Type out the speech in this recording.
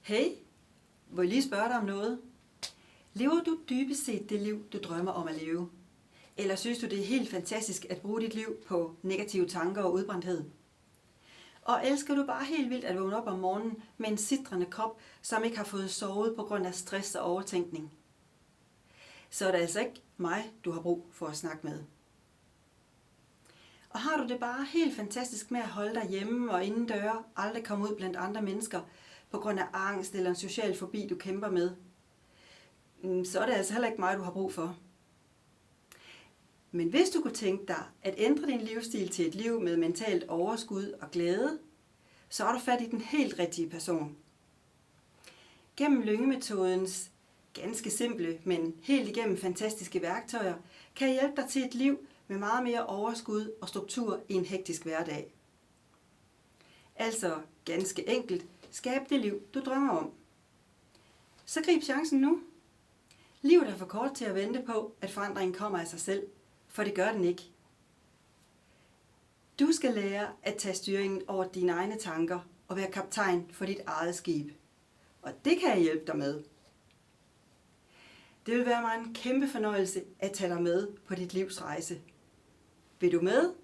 Hey, vil jeg lige spørge dig om noget? Lever du dybest set det liv, du drømmer om at leve? Eller synes du, det er helt fantastisk at bruge dit liv på negative tanker og udbrændthed? Og elsker du bare helt vildt at vågne op om morgenen med en sitrende krop, som ikke har fået sovet på grund af stress og overtænkning? Så er det altså ikke mig, du har brug for at snakke med. Og har du det bare helt fantastisk med at holde dig hjemme og indendøre, aldrig komme ud blandt andre mennesker, på grund af angst eller en social fobi, du kæmper med, så er det altså heller ikke mig, du har brug for. Men hvis du kunne tænke dig at ændre din livsstil til et liv med mentalt overskud og glæde, så er du fat i den helt rigtige person. Gennem Lynge-metodens ganske simple, men helt igennem fantastiske værktøjer, kan jeg hjælpe dig til et liv med meget mere overskud og struktur i en hektisk hverdag. Altså ganske enkelt, skab det liv, du drømmer om. Så grib chancen nu. Livet er for kort til at vente på, at forandringen kommer af sig selv, for det gør den ikke. Du skal lære at tage styringen over dine egne tanker og være kaptajn for dit eget skib. Og det kan jeg hjælpe dig med. Det vil være mig en kæmpe fornøjelse at tage dig med på dit livs rejse. Vil du med?